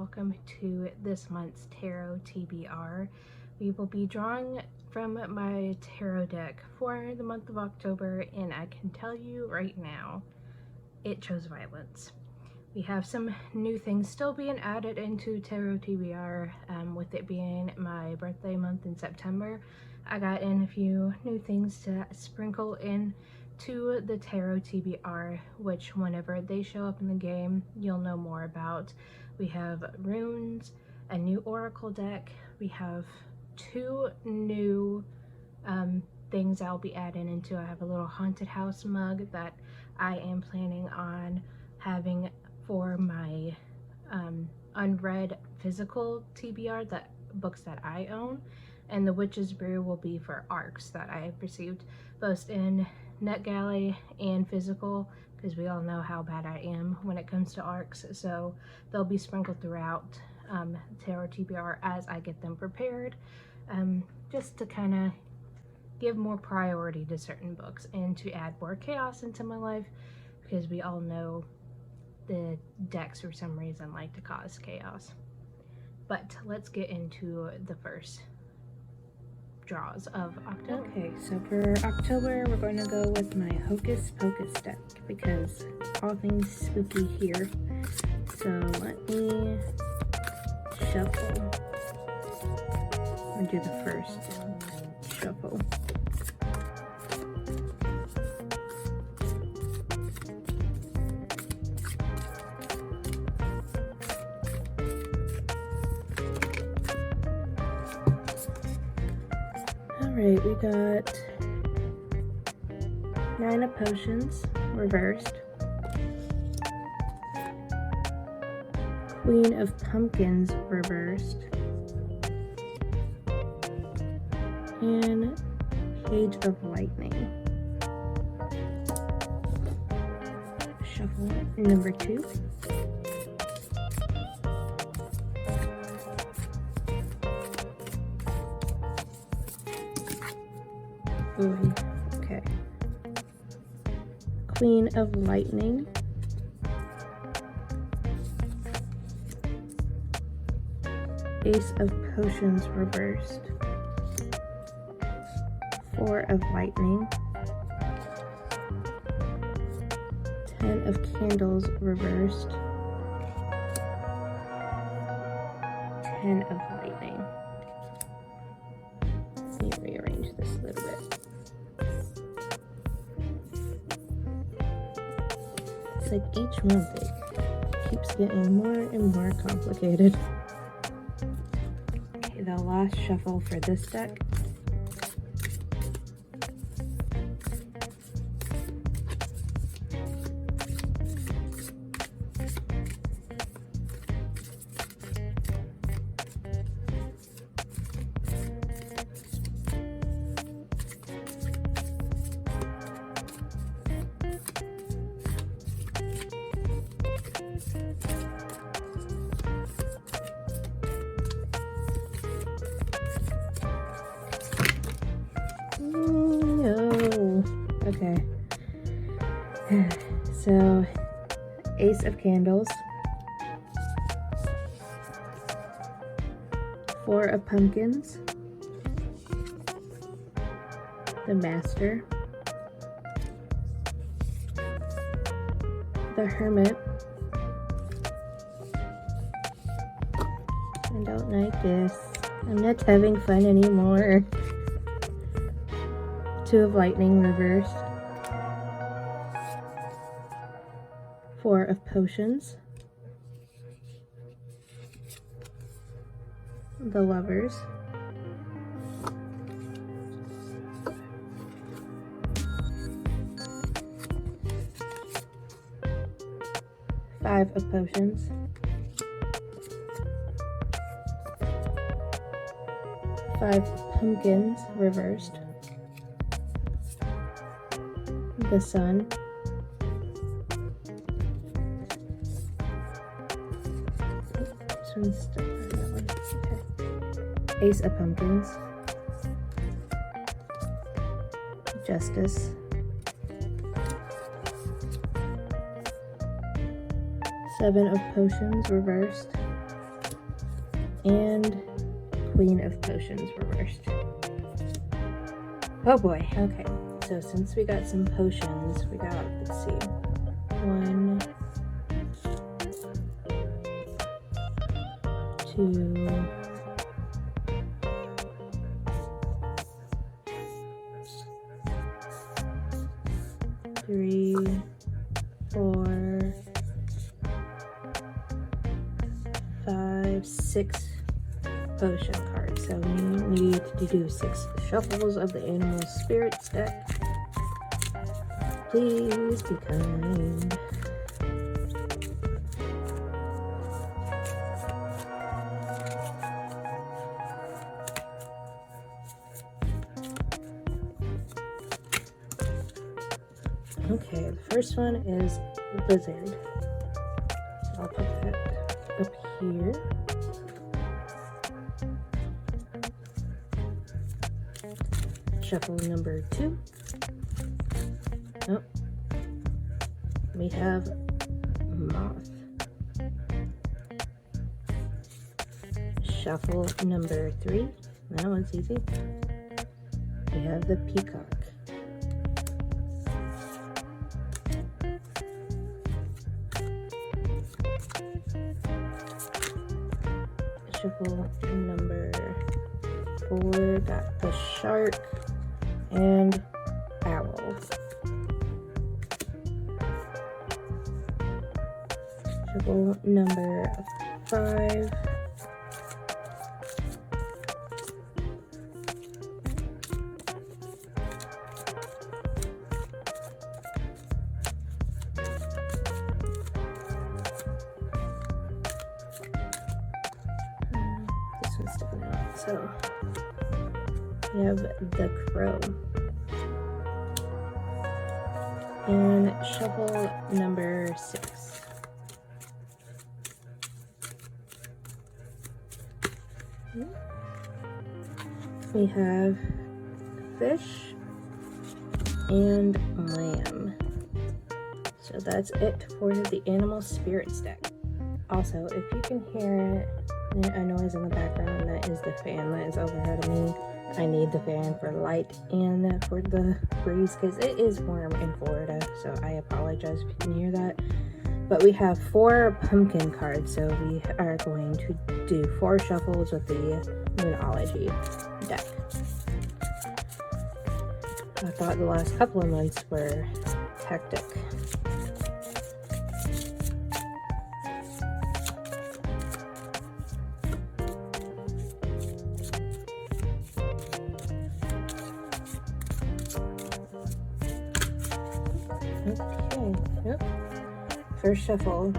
welcome to this month's Tarot TBR. We will be drawing from my tarot deck for the month of October, and I can tell you right now, it chose violence. We have some new things still being added into Tarot TBR, with it being my birthday month in September. I got in a few new things to sprinkle in to the Tarot TBR, which whenever they show up in the game, you'll know more about. We have runes, a new oracle deck, we have two new things I'll be adding into. I have a little haunted house mug that I am planning on having for my unread physical TBR, that books that I own, and the Witch's Brew will be for ARCs that I have received both in NetGalley and physical, because we all know how bad I am when it comes to ARCs. So they'll be sprinkled throughout Tarot TBR as I get them prepared, just to kind of give more priority to certain books and to add more chaos into my life, because we all know the decks for some reason like to cause chaos. But let's get into the first draws of October. Okay, so for October we're going to go with my Hocus Pocus deck because all things spooky here. So let me shuffle. I'll do the first shuffle. Alright, we got 9 of Potions reversed, Queen of Pumpkins reversed, and Page of Lightning. Shuffle number 2. Ooh, okay. Queen of Lightning, Ace of Potions reversed, 4 of Lightning, 10 of Candles reversed, 10 of Lightning. Let me rearrange this a little bit. Like each month it keeps getting more and more complicated. Okay, the last shuffle for this deck. Okay, so Ace of Candles, 4 of Pumpkins, the Master, the Hermit, I don't like this, I'm not having fun anymore, 2 of Lightning reversed, 4 of Potions, the Lovers, Five of Potions, 5 of Pumpkins reversed, the Sun, this one's stuck on that one. Okay. Ace of Pumpkins, Justice, 7 of Potions reversed, and Queen of Potions reversed. Oh boy, okay. So since we got some potions, we got, let's see, 1, 2, 3, 4, 5, 6 potion cards. So we need to do 6 shuffles of the Animal Spirits deck. Please be kind. Okay, the first one is Blizzard. So I'll put that up here. Shuffle number 2. Oh, we have Moth. Shuffle number 3. That one's easy. We have the Peacock. Shuffle number 4, got the Shark and Owl. Shuffle number 5, this one's sticking out, so we have the Crow. And shuffle number 6. We have Fish and Lamb. So that's it for the Animal Spirits deck. Also, if you can hear a noise in the background, that is the fan that is overhead of me. I need the fan for light and for the breeze because it is warm in Florida, so I apologize if you can hear that. But we have 4 pumpkin cards, so we are going to do 4 shuffles with the Moonology deck. I thought the last couple of months were hectic. Okay, yep. First shuffle,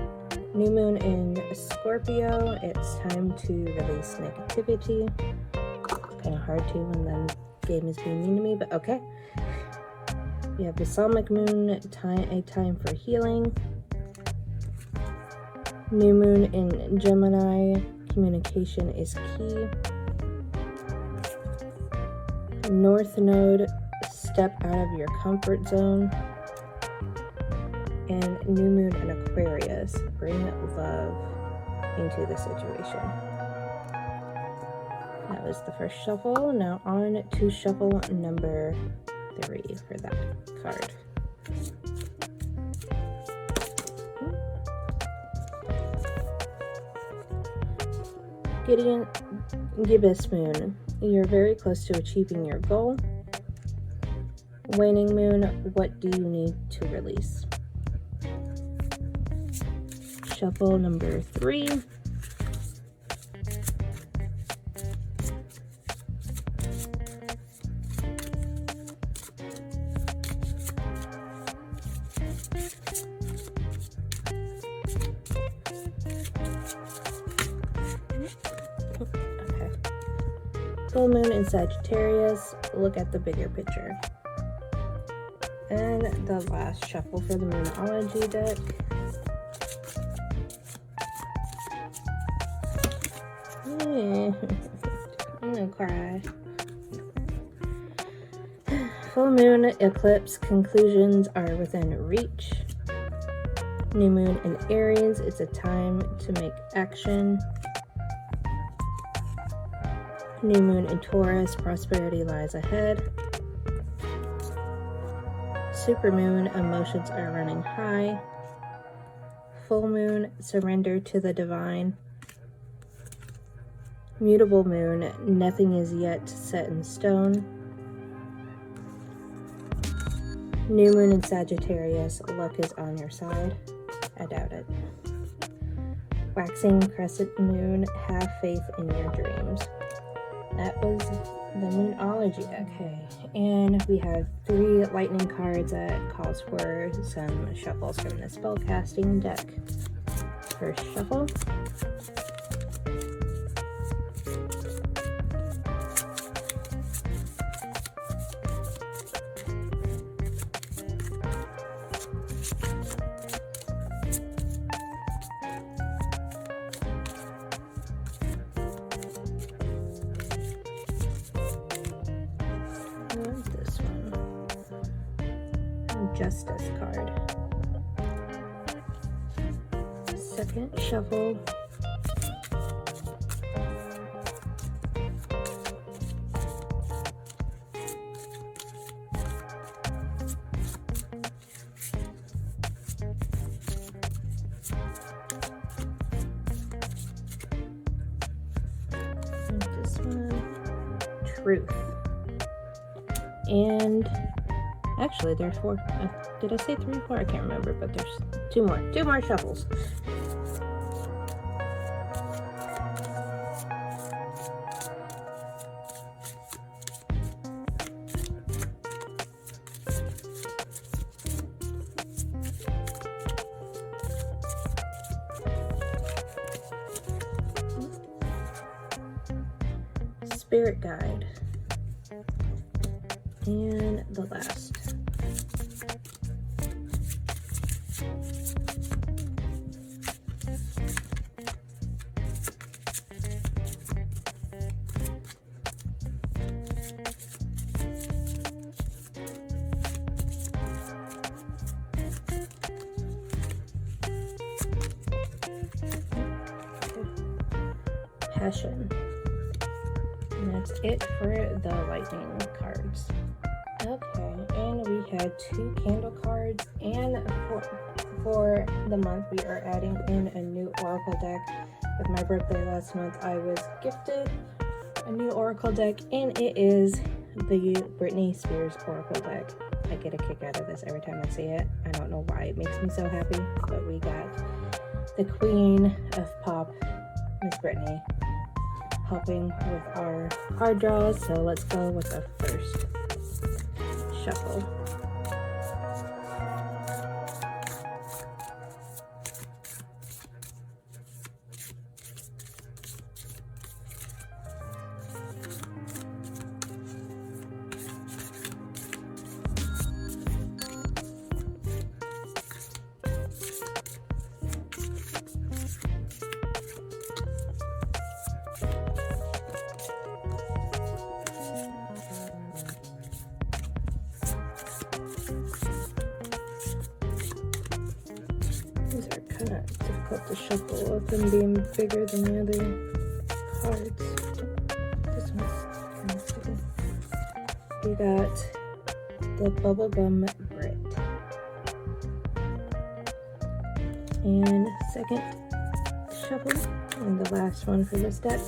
new moon in Scorpio. It's time to release negativity. Kind of hard to when the game is being mean to me, but okay. We have Balsamic moon, a time for healing. New moon in Gemini, communication is key. North node, step out of your comfort zone. And new moon in Aquarius, bring love into the situation. That was the first shuffle. Now on to shuffle number 3 for that card. Gibbous moon, you're very close to achieving your goal. Waning moon, what do you need to release? Shuffle number 3. Okay. Full moon in Sagittarius, look at the bigger picture. And the last shuffle for the Moonology deck. I'm gonna cry. Full moon eclipse, conclusions are within reach. New moon in Aries, it's a time to make action. New moon in Taurus, prosperity lies ahead. Supermoon, emotions are running high. Full moon, surrender to the divine. Mutable moon, nothing is yet set in stone. New moon in Sagittarius, luck is on your side. I doubt it. Waxing crescent moon, have faith in your dreams. That was the Moonology. Okay, and we have 3 lightning cards that calls for some shuffles from the spellcasting deck. First shuffle. This one. Justice card. Second shuffle. And this one. Truth. And actually there's 4. Did I say 3 or 4? I can't remember, but there's 2 more. 2 more shuffles. Spirit guide. And the last. Passion. And that's it for the lightning cards. Okay, and we had 2 candle cards, and for the month we are adding in a new oracle deck. With my birthday last month, I was gifted a new oracle deck, and it is the Britney Spears oracle deck. I get a kick out of this every time I see it. I don't know why it makes me so happy, but we got the queen of pop, Miss Britney, helping with our card draws. So let's go with the first shuffle. These are kind of difficult to shuffle with them being bigger than the other cards. This one's kind of sticky. We got the Bubblegum Brit. And second shuffle, and the last one for this deck.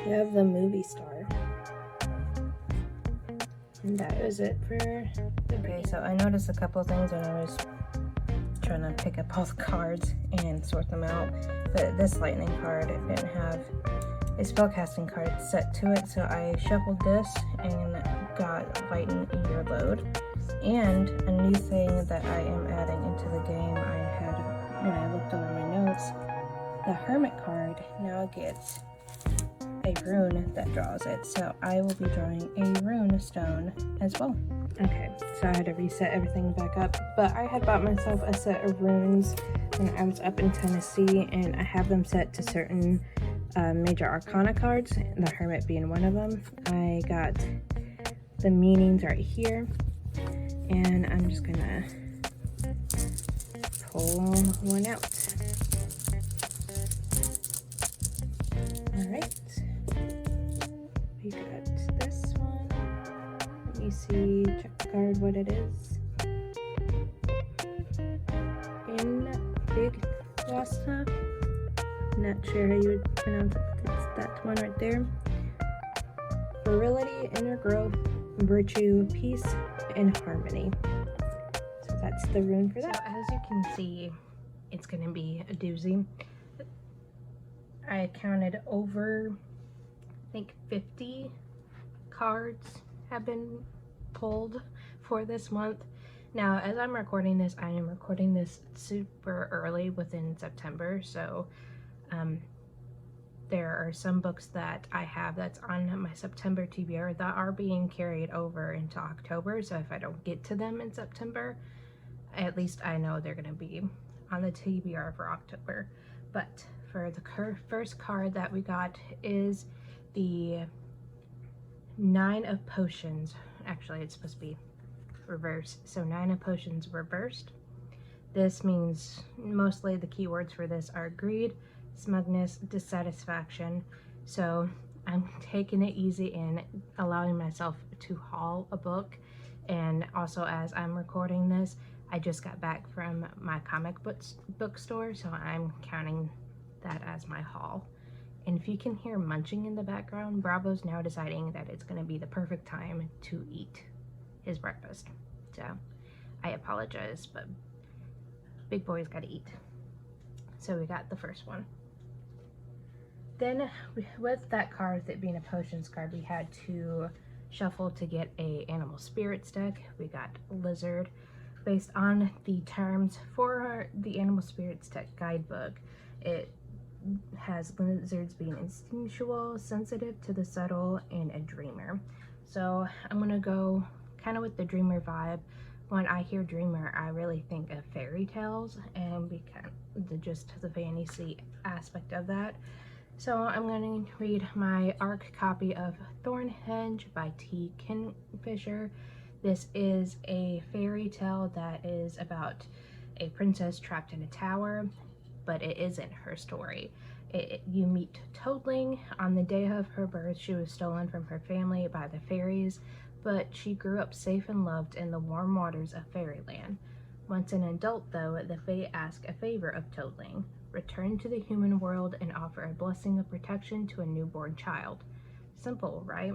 We have the Movie Star. And that was it for the Okay, so I noticed a couple things when I was trying to pick up all the cards and sort them out. But this lightning card, it didn't have a spellcasting card set to it, so I shuffled this and got Lighten Your Load. And a new thing that I am adding into the game, I had, when I looked over my notes, the Hermit card now gets a rune that draws it, so I will be drawing a rune stone as well. Okay, so I had to reset everything back up, but I had bought myself a set of runes when I was up in Tennessee, and I have them set to certain major arcana cards, the Hermit being one of them. I got the meanings right here, and I'm just gonna pull one out. Alright, we got this one. Let me see, check the card what it is. In Big Wasta. Not sure how you would pronounce it. It's that one right there. Virility, inner growth, virtue, peace, and harmony. So that's the rune for that. So as you can see, it's going to be a doozy. I counted over, I think 50 cards have been pulled for this month. Now, as I'm recording this, I am recording this super early within September, so there are some books that I have that's on my September TBR that are being carried over into October, so if I don't get to them in September, at least I know they're going to be on the TBR for October. But for the first card that we got is the 9 of Potions. Actually, it's supposed to be reversed, so 9 of Potions reversed. This means mostly the keywords for this are greed, smugness, dissatisfaction. So I'm taking it easy and allowing myself to haul a book. And also, as I'm recording this, I just got back from my comic bookstore, so I'm counting that as my haul. And if you can hear munching in the background, Bravo's now deciding that it's going to be the perfect time to eat his breakfast. So I apologize, but big boy's got to eat. So we got the first one. Then with that card, that being a potions card, we had to shuffle to get a animal spirits deck. We got lizard. Based on the terms for the animal spirits deck guidebook, it has lizards being instinctual, sensitive to the subtle, and a dreamer. So I'm gonna go kind of with the dreamer vibe. When I hear dreamer, I really think of fairy tales and just the fantasy aspect of that. So I'm going to read my ARC copy of Thornhenge by T. Kingfisher. This is a fairy tale that is about a princess trapped in a tower, but it isn't her story. You meet Toadling. On the day of her birth, she was stolen from her family by the fairies, but she grew up safe and loved in the warm waters of fairyland. Once an adult, though, the Fae ask a favor of Toadling: return to the human world and offer a blessing of protection to a newborn child. Simple, right?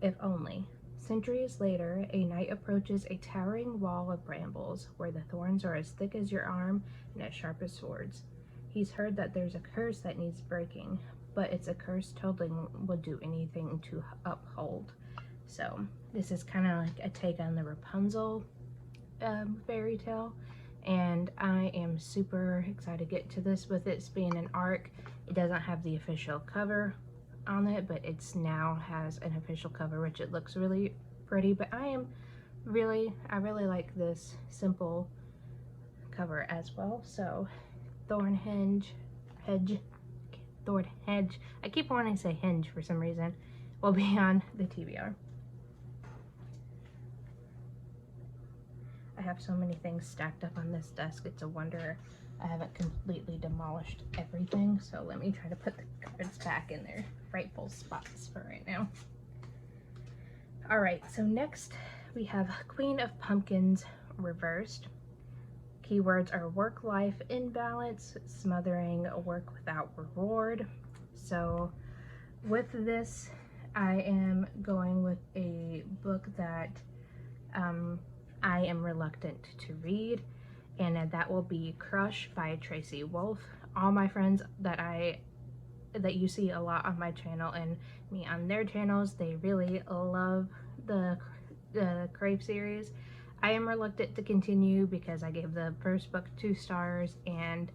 If only. Centuries later, a knight approaches a towering wall of brambles, where the thorns are as thick as your arm and as sharp as swords. He's heard that there's a curse that needs breaking, but it's a curse Toadling would do anything to uphold. So this is kind of like a take on the Rapunzel fairy tale, and I am super excited to get to this. With it being an ARC, it doesn't have the official cover on it, but it's now has an official cover, which it looks really pretty. But I really like this simple cover as well. So Thornhenge, I keep wanting to say hinge for some reason, will be on the TBR. I have so many things stacked up on this desk, it's a wonder I haven't completely demolished everything. So let me try to put the cards back in their rightful spots for right now. Alright, so next we have Queen of Pumpkins reversed. Keywords are work-life imbalance, smothering work without reward. So with this, I am going with a book that I am reluctant to read, and that will be Crush by Tracy Wolff. All my friends that you see a lot on my channel and me on their channels, they really love the Crave series. I am reluctant to continue because I gave the first book 2 stars, and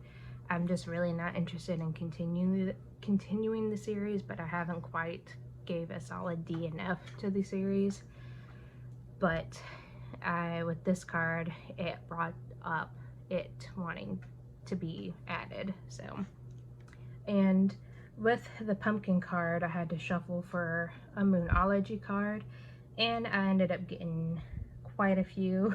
I'm just really not interested in continuing the series, but I haven't quite gave a solid D and F to the series. But with this card, it brought up it wanting to be added. So, and with the pumpkin card, I had to shuffle for a Moonology card, and I ended up getting quite a few.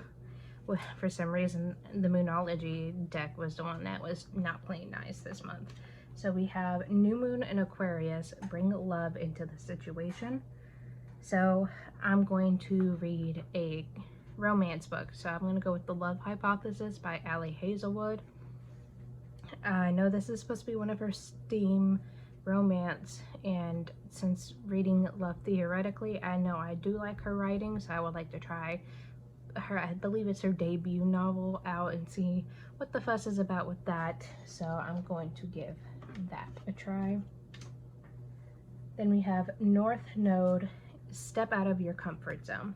For some reason, the Moonology deck was the one that was not playing nice this month. So we have New Moon in Aquarius, bring love into the situation. So I'm going to read a romance book. So I'm going to go with The Love Hypothesis by Allie Hazelwood. I know this is supposed to be one of her STEAM romance, and since reading Love Theoretically, I know I do like her writing, so I would like to try her, I believe it's her debut novel, out and see what the fuss is about with that. So I'm going to give that a try. Then we have North Node, Step Out of Your Comfort Zone.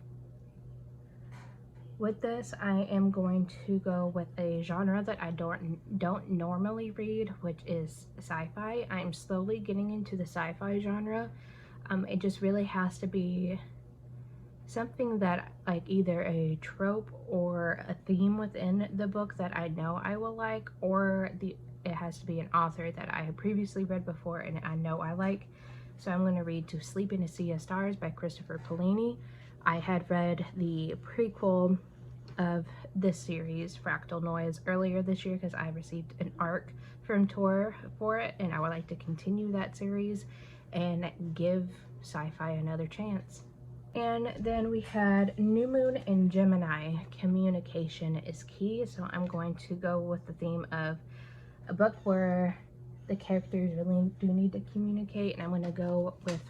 With this, I am going to go with a genre that I don't normally read, which is sci-fi. I'm slowly getting into the sci-fi genre. It just really has to be something that, like, either a trope or a theme within the book that I know I will like, or it has to be an author that I have previously read before and I know I like. So I'm going to read To Sleep in a Sea of Stars by Christopher Paolini. I had read the prequel of this series, Fractal Noise, earlier this year because I received an ARC from Tor for it, and I would like to continue that series and give sci-fi another chance. And then we had New Moon in Gemini, Communication is Key. So I'm going to go with the theme of a book where the characters really do need to communicate, and I'm going to go with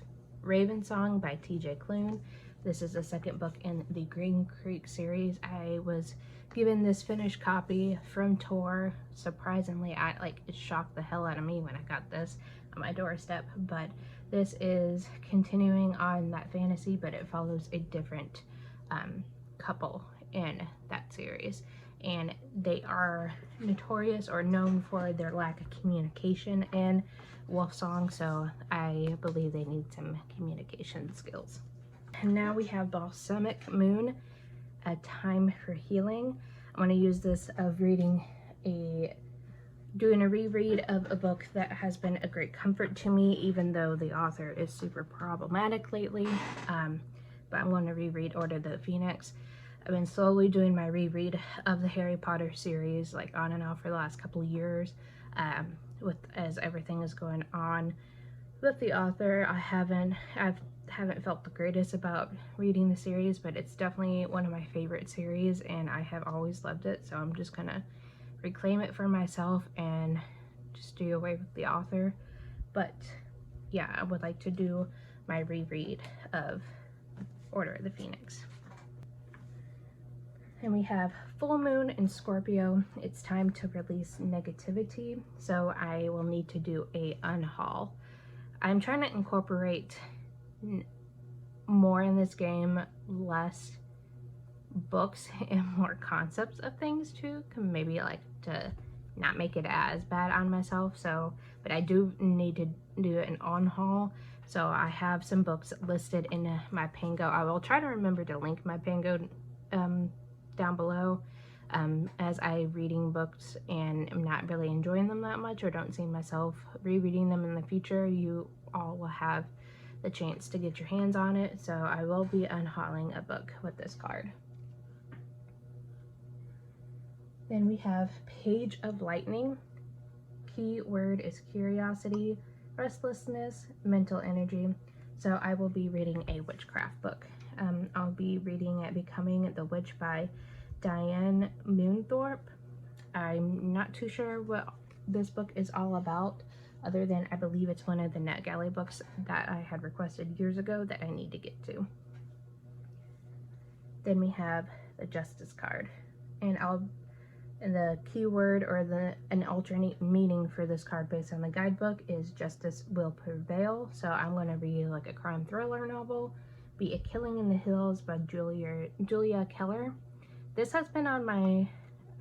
Raven Song by TJ Klune. This is the second book in the Green Creek series. I was given this finished copy from Tor. Surprisingly, it shocked the hell out of me when I got this on my doorstep, but this is continuing on that fantasy, but it follows a different couple in that series, and they are notorious or known for their lack of communication in Wolfsong, so I believe they need some communication skills. And now we have Balsamic Moon, A Time for Healing. I'm going to use this of doing a reread of a book that has been a great comfort to me, even though the author is super problematic lately. But I'm going to reread Order the Phoenix. I've been slowly doing my reread of the Harry Potter series, like on and off for the last couple of years, as everything is going on with the author. I haven't felt the greatest about reading the series, but it's definitely one of my favorite series, and I have always loved it. So I'm just gonna reclaim it for myself and just do away with the author. But yeah, I would like to do my reread of Order of the Phoenix. And we have Full Moon in Scorpio. It's time to release negativity, so I will need to do a unhaul. I'm trying to incorporate more in this game, less books and more concepts of things too, maybe like to not make it as bad on myself. So, but I do need to do an on-haul. So I have some books listed in my Pango. I will try to remember to link my Pango down below, as I reading books and am not really enjoying them that much, or don't see myself rereading them in the future. You all will have the chance to get your hands on it. So I will be unhauling a book with this card. Then we have Page of Lightning. Key word is curiosity, restlessness, mental energy. So I will be reading a witchcraft book. I'll be reading Becoming the Witch by Diane Moonthorpe. I'm not too sure what this book is all about, other than I believe it's one of the NetGalley books that I had requested years ago that I need to get to. Then we have the Justice card, and the keyword or an alternate meaning for this card based on the guidebook is Justice Will Prevail. So I'm going to read like a crime thriller novel, Be a Killing in the Hills by Julia Keller. This has been on my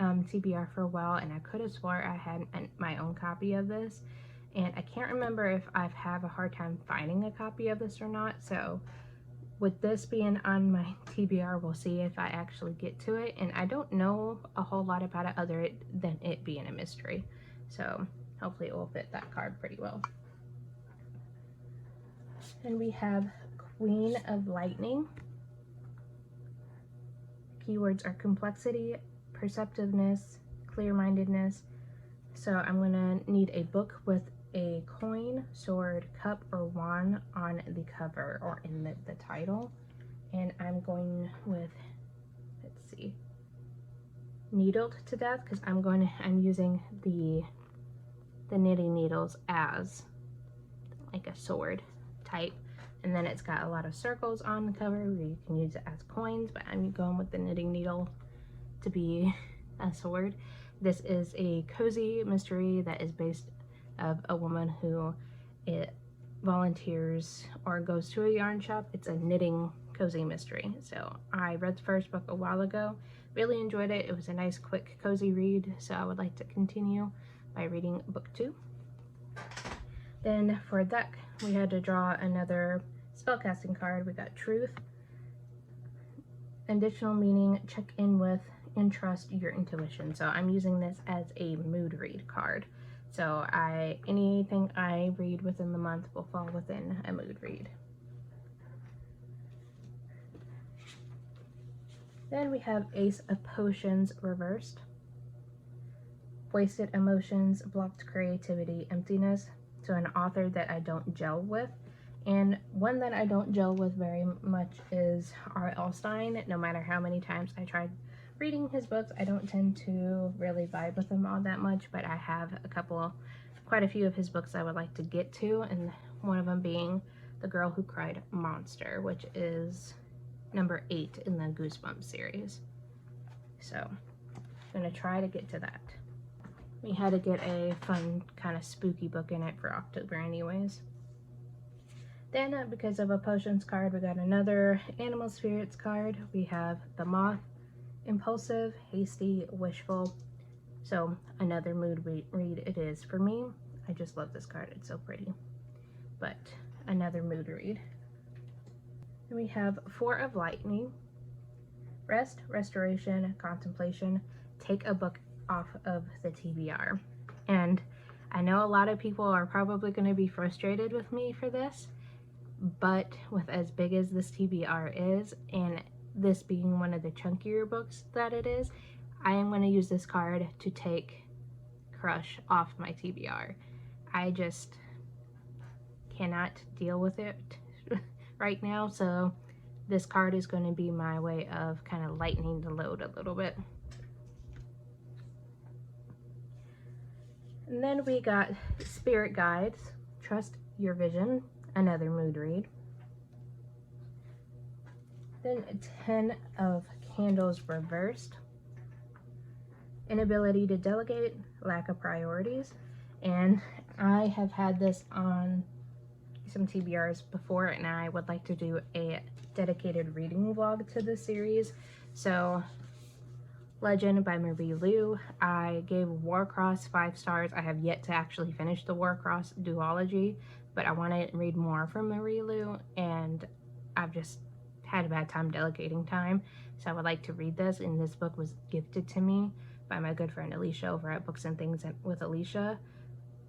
TBR for a while, and I could have swore I had my own copy of this, and I can't remember if I've had a hard time finding a copy of this or not. So with this being on my TBR, we'll see if I actually get to it, and I don't know a whole lot about it other than it being a mystery, so hopefully it will fit that card pretty well. And we have Queen of Lightning. Keywords are complexity, perceptiveness, clear-mindedness. So I'm going to need a book with a coin, sword, cup, or wand on the cover or in the title. And I'm going with, let's see, Needled to Death, because I'm using the knitting needles as like a sword type. And then it's got a lot of circles on the cover where you can use it as coins, but I'm going with the knitting needle to be a sword. This is a cozy mystery that is based of a woman who volunteers or goes to a yarn shop. It's a knitting cozy mystery. So I read the first book a while ago, really enjoyed it. It was a nice, quick, cozy read, so I would like to continue by reading book 2. Then for deck, we had to draw another spellcasting card. We got Truth. Additional meaning, check in with and trust your intuition. So I'm using this as a mood read card. So anything I read within the month will fall within a mood read. Then we have Ace of Potions reversed. Wasted emotions, blocked creativity, emptiness. So an author that I don't gel with. And one that I don't gel with very much is R.L. Stine. No matter how many times I tried reading his books, I don't tend to really vibe with him all that much, but I have quite a few of his books I would like to get to, and one of them being The Girl Who Cried Monster, which is number 8 in the Goosebumps series. So I'm going to try to get to that. We had to get a fun kind of spooky book in it for October anyways. Then because of a potions card, we got another animal spirits card. We have the Moth, impulsive, hasty, wishful. So another mood read it is for me. I just love this card, it's so pretty. But another mood read. And we have Four of Lightning, rest, restoration, contemplation, take a book off of the TBR. And I know a lot of people are probably going to be frustrated with me for this, but with as big as this TBR is, and this being one of the chunkier books that it is, I am going to use this card to take Crush off my TBR. I just cannot deal with it right now, so this card is going to be my way of kind of lightening the load a little bit. And then we got Spirit Guides, Trust Your Vision, another mood read. Then 10 of Candles reversed. Inability to delegate, lack of priorities. And I have had this on some TBRs before, and I would like to do a dedicated reading vlog to this series. So Legend by Marie Lu. I gave Warcross 5 stars. I have yet to actually finish the Warcross duology, but I want to read more from Marie Lu, and I've just had a bad time delegating time, so I would like to read this, and this book was gifted to me by my good friend Alicia over at Books and Things with Alicia.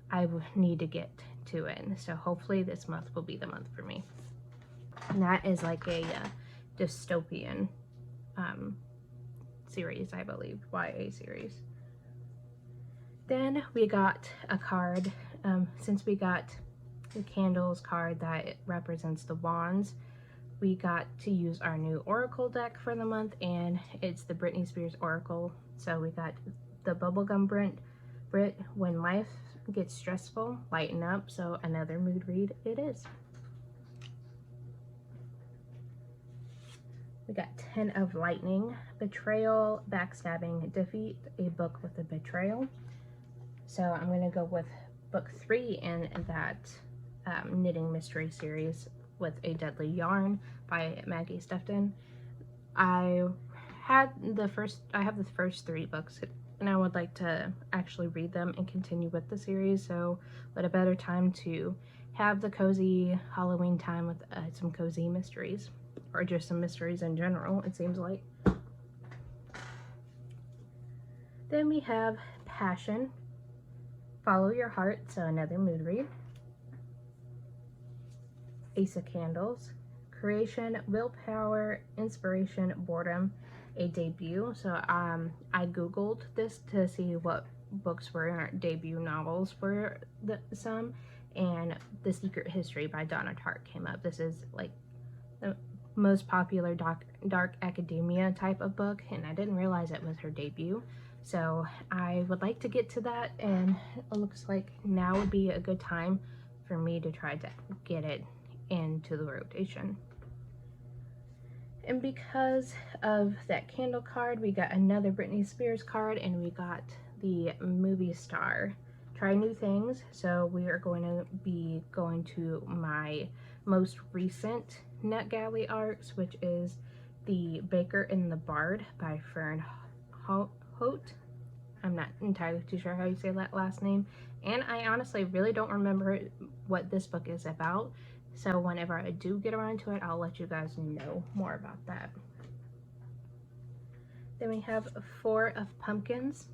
I need to get to it, so hopefully this month will be the month for me. And that is like a dystopian series, I believe, YA series. Then we got a card, since we got the Candles card that represents the wands, we got to use our new Oracle deck for the month, and it's the Britney Spears Oracle. So we got the Bubblegum Brit, when life gets stressful, lighten up. So another mood read it is. We got 10 of Lightning, Betrayal, Backstabbing, Defeat, a book with a betrayal. So I'm going to go with book 3 in that knitting mystery series with a Deadly Yarn by Maggie Stefton. I have the first 3 books, and I would like to actually read them and continue with the series. So what a better time to have the cozy Halloween time with some cozy mysteries. or just some mysteries in general, it seems like. Then we have Passion, Follow Your Heart, so another mood read. Ace of Candles, Creation, Willpower, Inspiration, Boredom, a debut. So I googled this to see what books were debut novels for some, and The Secret History by Donna Tartt came up. This is like the most popular dark academia type of book, and I didn't realize it was her debut. So I would like to get to that, and it looks like now would be a good time for me to try to get it into the rotation. And because of that candle card, we got another Britney Spears card, and we got the movie star. Try new things. So we are going to be going to my most recent NetGalley arcs, which is The Baker and the Bard by Fern Hote. I'm not entirely too sure how you say that last name. And I honestly really don't remember what this book is about. So whenever I do get around to it, I'll let you guys know more about that. Then we have Four of Pumpkins,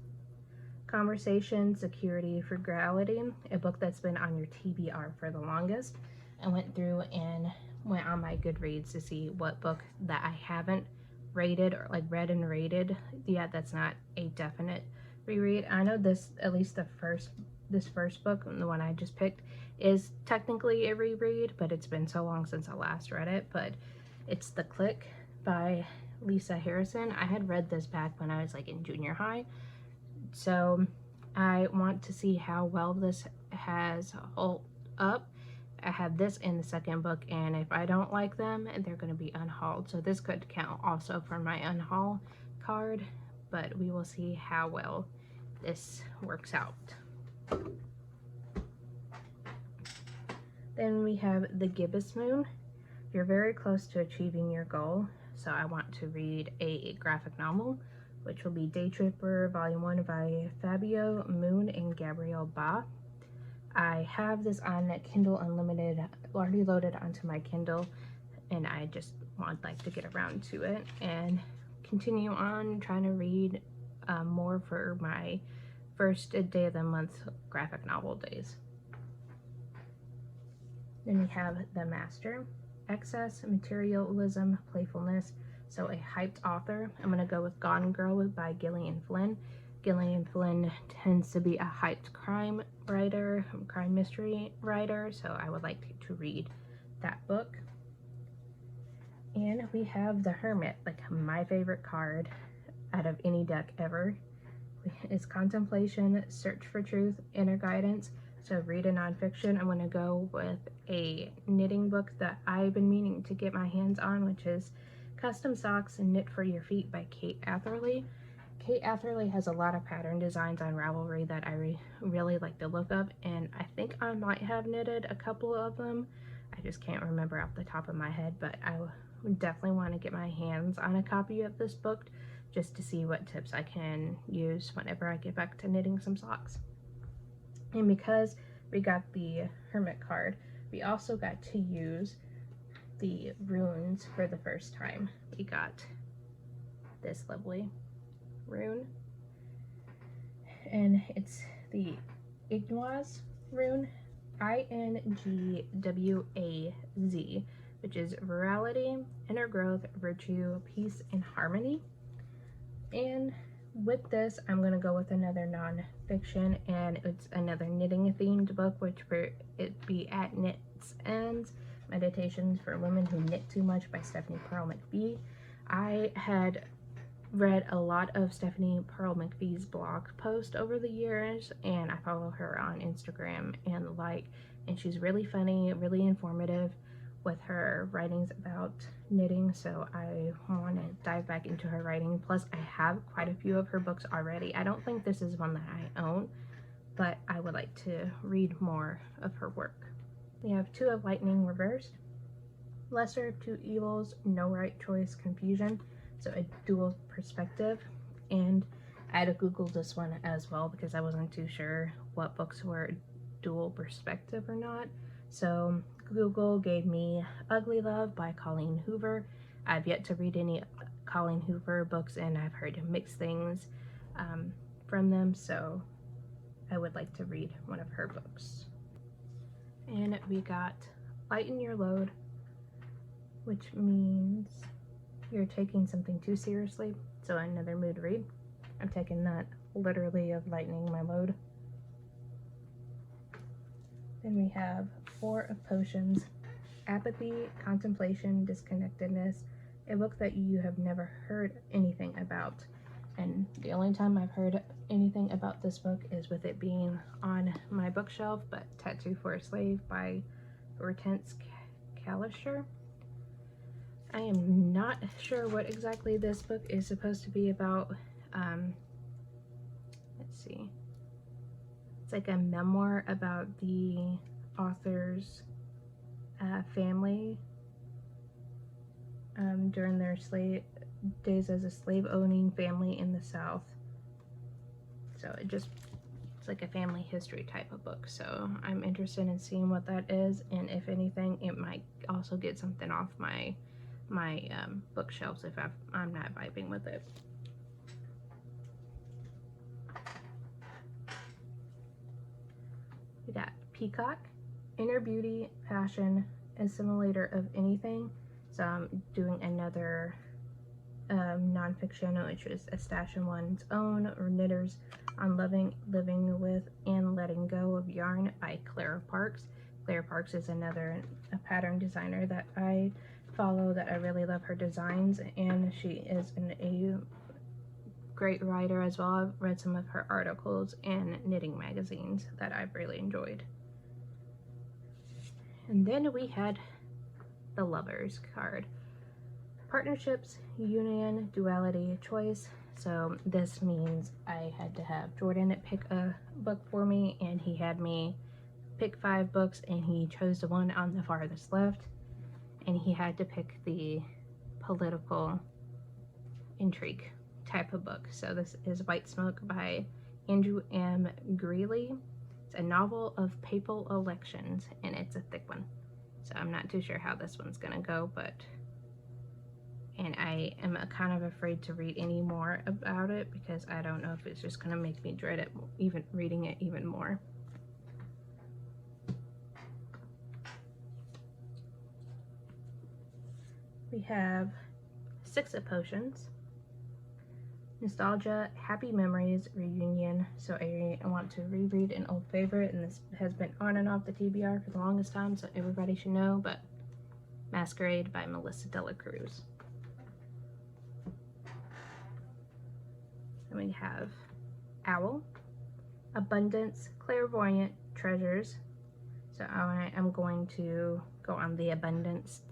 Conversation, Security, Frugality, a book that's been on your TBR for the longest. I went through and went on my Goodreads to see what book that I haven't rated or like read and rated yet that's not a definite reread. I know this, at least this first book, the one I just picked, is technically a reread, but it's been so long since I last read it. But it's The Click by Lisa Harrison. I had read this back when I was like in junior high, so I want to see how well this has held up. I have this in the second book, and if I don't like them, they're going to be unhauled. So this could count also for my unhaul card, but we will see how well this works out. Then we have The Gibbous Moon. You're very close to achieving your goal, so I want to read a graphic novel, which will be Day Tripper Volume 1 by Fabio Moon and Gabrielle Ba. I have this on Kindle Unlimited already loaded onto my Kindle, and I just want to get around to it and continue on trying to read more for my first day of the month graphic novel days. Then we have The Master, Excess, Materialism, Playfulness, so a hyped author. I'm going to go with Gone Girl by Gillian Flynn. Gillian Flynn tends to be a hyped crime writer, crime mystery writer, so I would like to read that book. And we have The Hermit, like my favorite card out of any deck ever. It's Contemplation, Search for Truth, Inner Guidance. So read a nonfiction. I'm going to go with a knitting book that I've been meaning to get my hands on, which is Custom Socks and Knit for Your Feet by Kate Atherley. Kate Atherley has a lot of pattern designs on Ravelry that I really like the look of, and I think I might have knitted a couple of them. I just can't remember off the top of my head, but I would definitely want to get my hands on a copy of this book just to see what tips I can use whenever I get back to knitting some socks. And because we got the Hermit card, we also got to use the runes for the first time. We got this lovely rune, and it's the Igwaz rune, INGWAZ, which is virality, inner growth, virtue, peace, and harmony. And with this, I'm going to go with another non-fiction, and it's another knitting themed book, which it be At Knit's Ends, Meditations for Women Who Knit Too Much by Stephanie Pearl McPhee. I had read a lot of Stephanie Pearl McPhee's blog posts over the years, and I follow her on Instagram and the like, and she's really funny, really informative with her writings about knitting, so I want to dive back into her writing. Plus, I have quite a few of her books already. I don't think this is one that I own, but I would like to read more of her work. We have Two of Lightning reversed, Lesser of Two Evils, No Right Choice, Confusion, so a dual perspective. And I had to Google this one as well because I wasn't too sure what books were dual perspective or not. So Google gave me Ugly Love by Colleen Hoover, I've yet to read any Colleen Hoover books, and I've heard mixed things from them, so I would like to read one of her books. And we got Lighten Your Load, which means you're taking something too seriously, so another mood read. I'm taking that literally of lightening my load. Then we have Four of Potions, Apathy, Contemplation, Disconnectedness, a book that you have never heard anything about. And the only time I've heard anything about this book is with it being on my bookshelf, but Tattoo for a Slave by Hortense Kalischer. I am not sure what exactly this book is supposed to be about. Let's see. It's like a memoir about the author's family during their days as a slave-owning family in the South. So it's like a family history type of book. So I'm interested in seeing what that is, and if anything, it might also get something off my bookshelves if I'm not vibing with it. We got Peacock, Inner Beauty, Passion, Assimilator of Anything. So I'm doing another nonfiction, which is A Stash in One's Own, or Knitters on Living with, and Letting Go of Yarn by Clara Parks. Clara Parks is a pattern designer that I follow, that I really love her designs, and she is a great writer as well. I've read some of her articles in knitting magazines that I've really enjoyed. And then we had the Lovers card. Partnerships, union, duality, choice. So this means I had to have Jordan pick a book for me, and he had me pick 5 books, and he chose the one on the farthest left, and he had to pick the political intrigue type of book. So this is White Smoke by Andrew M. Greeley. It's a novel of papal elections, and it's a thick one. So I'm not too sure how this one's gonna go, and I am kind of afraid to read any more about it because I don't know if it's just gonna make me dread it, even reading it even more. We have Six of Potions, Nostalgia, Happy Memories, Reunion. So I want to reread an old favorite, and this has been on and off the TBR for the longest time, so everybody should know, but Masquerade by Melissa Dela Cruz. Then we have Owl, Abundance, Clairvoyant, Treasures. So I am going to go on the Abundance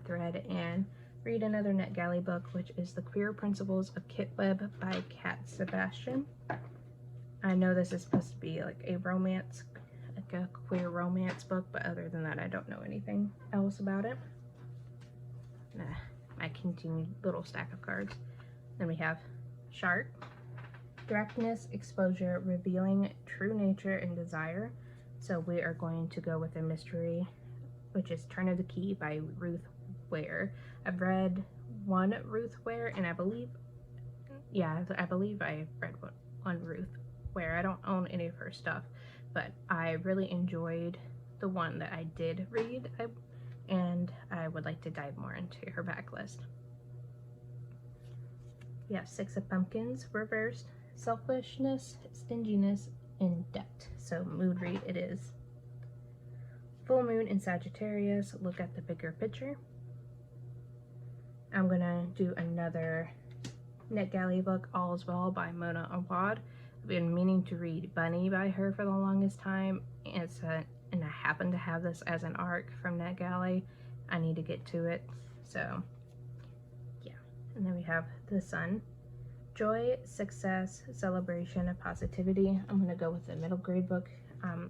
thread and read another NetGalley book, which is The Queer Principles of Kit Webb by Kat Sebastian. I know this is supposed to be like a romance, like a queer romance book, but other than that, I don't know anything else about it. My continued little stack of cards. Then we have Shark, Darkness, Exposure, Revealing True Nature and Desire. So we are going to go with a mystery, which is Turn of the Key by Ruth Ware. I've read one Ruth Ware, and I believe I read one Ruth Ware. I don't own any of her stuff, but I really enjoyed the one that I did read, and I would like to dive more into her backlist. We have Six of Pumpkins reversed, Selfishness, Stinginess, and Debt. So mood read it is. Full Moon in Sagittarius, Look at the Bigger Picture. I'm gonna do another NetGalley book, All's Well by Mona Awad. I've been meaning to read Bunny by her for the longest time, and I happen to have this as an ARC from NetGalley. I need to get to it, so yeah. And then we have The Sun, Joy, Success, Celebration, and Positivity. I'm gonna go with the middle grade book.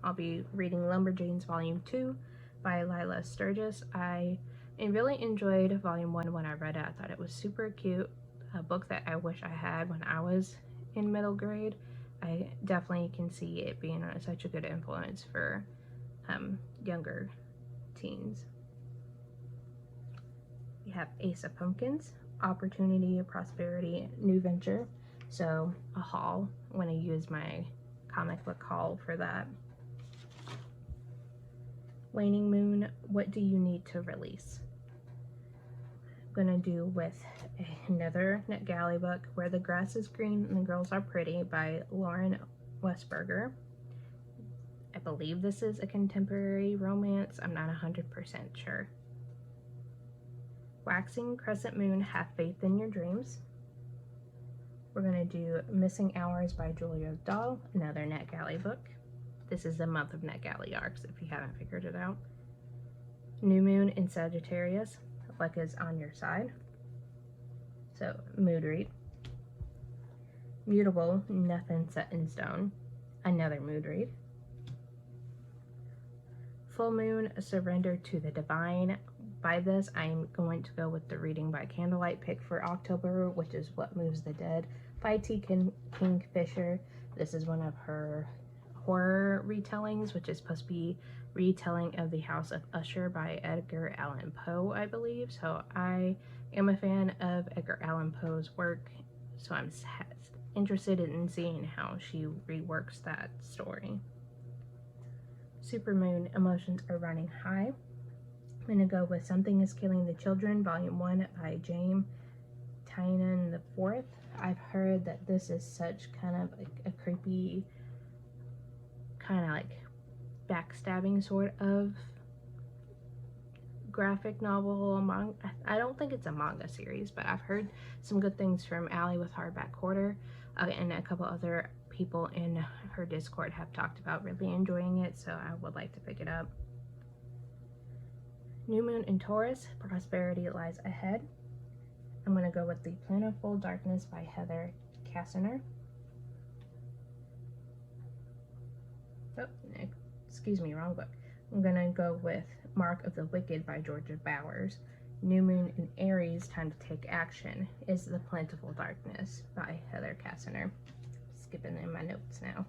I'll be reading Lumberjanes Volume 2 by Lila Sturgis. I really enjoyed Volume 1 when I read it. I thought it was super cute, a book that I wish I had when I was in middle grade. I definitely can see it being such a good influence for younger teens. We have Ace of Pumpkins, Opportunity, Prosperity, New Venture. So a haul. I'm going to use my comic book haul for that. Waning Moon, What Do You Need to Release? I'm going to do with another NetGalley book, Where the Grass is Green and the Girls Are Pretty by Lauren Westberger. I believe this is a contemporary romance. I'm not 100% sure. Waxing Crescent Moon, Have Faith in Your Dreams. We're going to do Missing Hours by Julia Dahl, another NetGalley book. This is the month of NetGalley arcs, if you haven't figured it out. New Moon in Sagittarius, Luck is on Your Side. So, mood read. Mutable, Nothing Set in Stone, another mood read. Full Moon, Surrender to the Divine. By this, I'm going to go with the Reading by Candlelight pick for October, which is What Moves the Dead by T. Kingfisher. This is one of her horror retellings, which is supposed to be retelling of The House of Usher by Edgar Allan Poe, I believe. So I am a fan of Edgar Allan Poe's work, so I'm interested in seeing how she reworks that story. Supermoon, Emotions Are Running High. I'm going to go with Something is Killing the Children, Volume 1 by James Tynan IV. I've heard that this is such kind of like a creepy, kind of like backstabbing sort of graphic novel. I don't think it's a manga series, but I've heard some good things from Allie with Hardback Quarter, and a couple other people in her Discord have talked about really enjoying it, so I would like to pick it up. New Moon in Taurus, Prosperity Lies Ahead. I'm going to go with The Plentiful Darkness by Heather Cassiner. Oh, excuse me, wrong book. I'm going to go with Mark of the Wicked by Georgia Bowers. New Moon in Aries, Time to Take Action is The Plentiful Darkness by Heather Cassiner. Skipping in my notes now.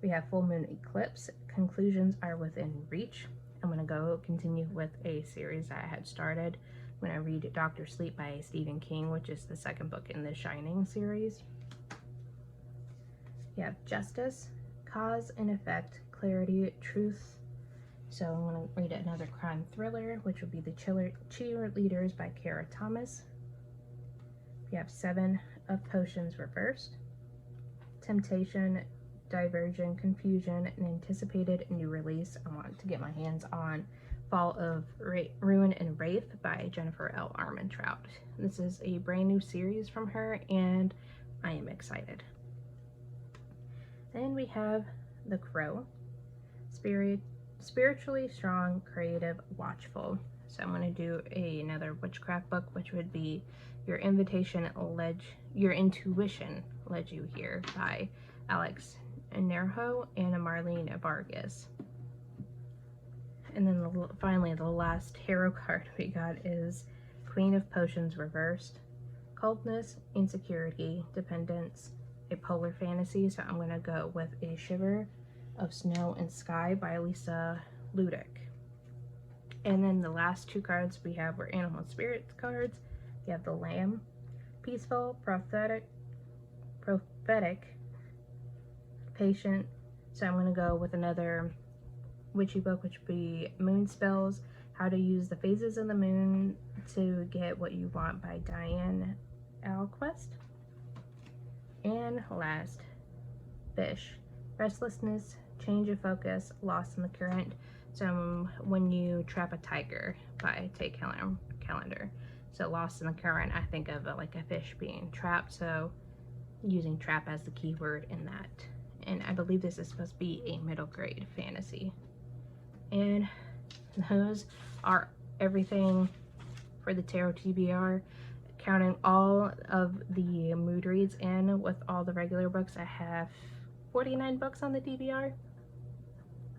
We have Full Moon Eclipse, Conclusions Are Within Reach. I'm going to go continue with a series that I had started when I read Dr. Sleep by Stephen King, which is the second book in the Shining series. You have Justice, Cause and Effect, Clarity, Truth. So I'm going to read another crime thriller, which would be The Cheerleaders by Kara Thomas. We have Seven of Potions Reversed, Temptation, Diversion, Confusion, and Anticipated New Release. I want to get my hands on Fall of Ruin and Wraith by Jennifer L. Armentrout. This is a brand new series from her, and I am excited. Then we have The Crow, Spiritually Strong, Creative, Watchful. So I'm going to do another witchcraft book, which would be Your Intuition Led You Here by Alex Nerho and Marlene Vargas. And then finally, the last tarot card we got is Queen of Potions Reversed, Coldness, Insecurity, Dependence, a Polar Fantasy. So I'm going to go with A Shiver of Snow and Sky by Lisa Ludick. And then the last two cards we have were Animal Spirits cards. You have the Lamb, Peaceful, Prophetic, Patient. So I'm going to go with another witchy book, which would be Moon Spells, How to Use the Phases of the Moon to Get What You Want by Diane Alquist. And last, Fish, Restlessness, Change of Focus, Lost in the Current. So When You Trap a Tiger by Tay Callender. So Lost in the Current, I think of like a fish being trapped, so using trap as the key word in that. And I believe this is supposed to be a middle grade fantasy. And those are everything for the Tarot TBR. Counting all of the mood reads in with all the regular books, I have 49 books on the TBR.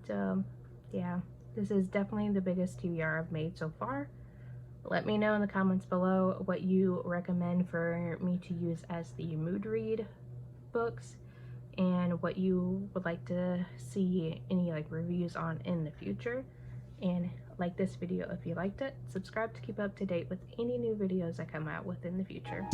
So yeah, this is definitely the biggest TBR I've made so far. Let me know in the comments below what you recommend for me to use as the mood read books, and what you would like to see any like reviews on in the future. And Like this video if you liked it. Subscribe to keep up to date with any new videos I come out with in the future.